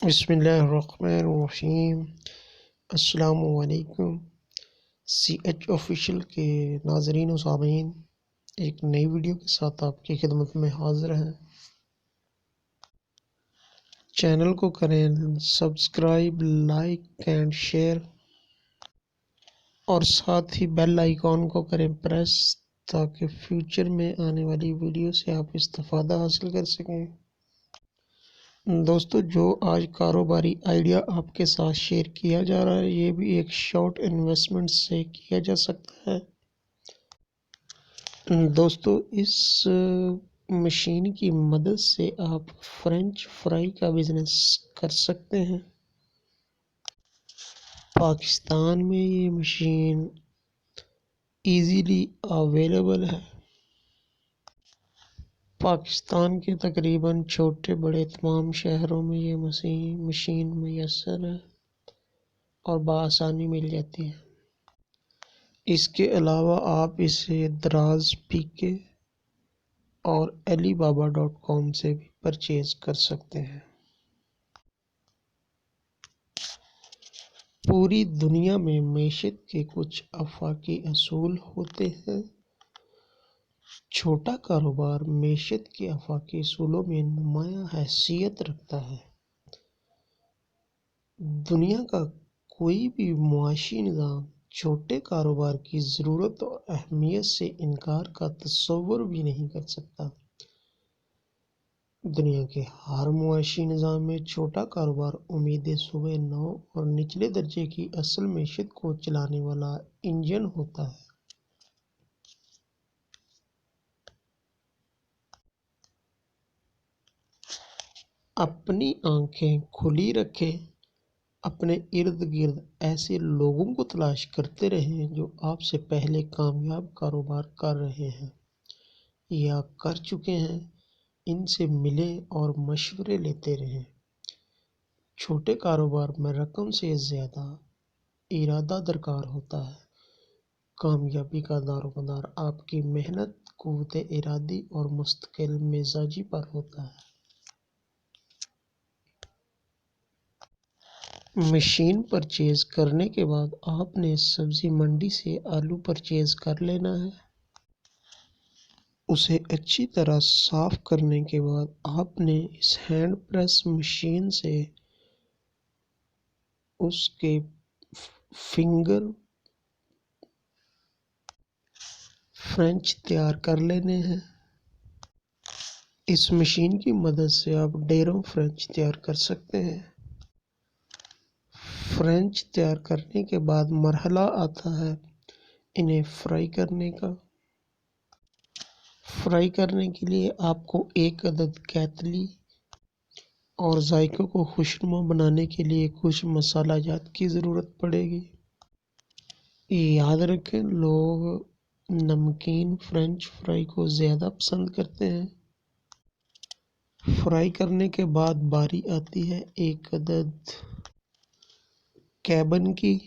بسم اللہ الرحمن الرحیم۔ السلام علیکم۔ سی ایچ آفیشیل کے ناظرین و سامعین، ایک نئی ویڈیو کے ساتھ آپ کی خدمت میں حاضر ہیں۔ چینل کو کریں سبسکرائب، لائک اینڈ شیئر، اور ساتھ ہی بیل آئیکن کو کریں پریس تاکہ فیوچر میں آنے والی ویڈیو سے آپ استفادہ حاصل کر سکیں۔ دوستو، جو آج کاروباری آئیڈیا آپ کے ساتھ شیئر کیا جا رہا ہے، یہ بھی ایک شارٹ انویسٹمنٹ سے کیا جا سکتا ہے۔ دوستو، اس مشین کی مدد سے آپ فرینچ فرائی کا بزنس کر سکتے ہیں۔ پاکستان میں یہ مشین ایزیلی اویلیبل ہے۔ پاکستان کے تقریباً چھوٹے بڑے تمام شہروں میں یہ مشین میسر ہے اور بآسانی مل جاتی ہے۔ اس کے علاوہ آپ اسے دراز پی کے اور alibaba.com سے بھی پرچیز کر سکتے ہیں۔ پوری دنیا میں معیشت کے کچھ آفاقی اصول ہوتے ہیں۔ چھوٹا کاروبار معیشت کے آفاقی اصولوں میں نمایاں حیثیت رکھتا ہے۔ دنیا کا کوئی بھی معاشی نظام چھوٹے کاروبار کی ضرورت اور اہمیت سے انکار کا تصور بھی نہیں کر سکتا۔ دنیا کے ہر معاشی نظام میں چھوٹا کاروبار امید صبح نو اور نچلے درجے کی اصل معیشت کو چلانے والا انجن ہوتا ہے۔ اپنی آنکھیں کھلی رکھیں، اپنے ارد گرد ایسے لوگوں کو تلاش کرتے رہیں جو آپ سے پہلے کامیاب کاروبار کر رہے ہیں یا کر چکے ہیں۔ ان سے ملیں اور مشورے لیتے رہیں۔ چھوٹے کاروبار میں رقم سے زیادہ ارادہ درکار ہوتا ہے۔ کامیابی کا دارومدار آپ کی محنت، قوت ارادی اور مستقل مزاجی پر ہوتا ہے۔ مشین پرچیز کرنے کے بعد آپ نے سبزی منڈی سے آلو پرچیز کر لینا ہے۔ اسے اچھی طرح صاف کرنے کے بعد آپ نے اس ہینڈ پریس مشین سے اس کے فنگر فرینچ تیار کر لینے ہیں۔ اس مشین کی مدد سے آپ ڈیروں فرینچ تیار کر سکتے ہیں۔ فرینچ تیار کرنے کے بعد مرحلہ آتا ہے انہیں فرائی کرنے کا۔ فرائی کرنے کے لیے آپ کو ایک عدد کیتلی اور ذائقوں کو خوشنما بنانے کے لیے کچھ مسالہ جات کی ضرورت پڑے گی۔ یاد رکھیں، لوگ نمکین فرینچ فرائی کو زیادہ پسند کرتے ہیں۔ فرائی کرنے کے بعد باری آتی ہے ایک عدد کیبن کی،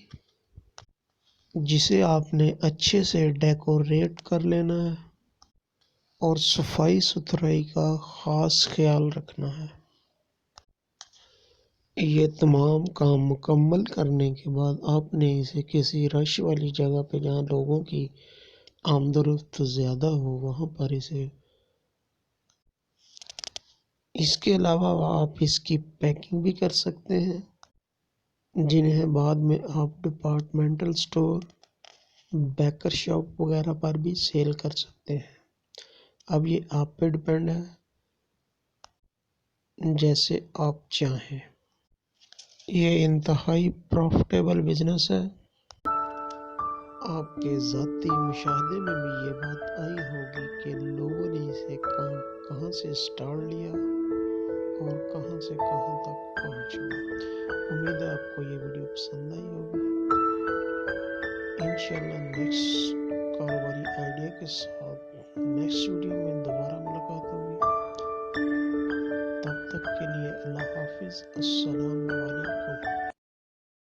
جسے آپ نے اچھے سے ڈیکوریٹ کر لینا ہے اور صفائی ستھرائی کا خاص خیال رکھنا ہے۔ یہ تمام کام مکمل کرنے کے بعد آپ نے اسے کسی رش والی جگہ پہ، جہاں لوگوں کی آمد و رفت زیادہ ہو، وہاں پر اسے اس کے علاوہ آپ اس کی پیکنگ بھی کر سکتے ہیں، جنہیں بعد میں آپ ڈپارٹمنٹل اسٹور، بیکر شاپ وغیرہ پر بھی سیل کر سکتے ہیں۔ اب یہ آپ پہ ڈپینڈ ہے، جیسے آپ چاہیں۔ یہ انتہائی پروفٹیبل بزنس ہے۔ آپ کے ذاتی مشاہدے میں بھی یہ بات آئی ہوگی کہ لوگوں نے اسے کہاں سے سٹارٹ لیا اور کہاں سے کہاں تک پہنچا۔ امید ہے آپ کو یہ ویڈیو پسند آئی ہوگی۔ انشاءاللہ نیکسٹ کاروباری آئیڈیا کے ساتھ نیکسٹ ویڈیو میں دوبارہ ملاقات ہوگی۔ تب تک کے لیے اللہ حافظ۔ السلام علیکم۔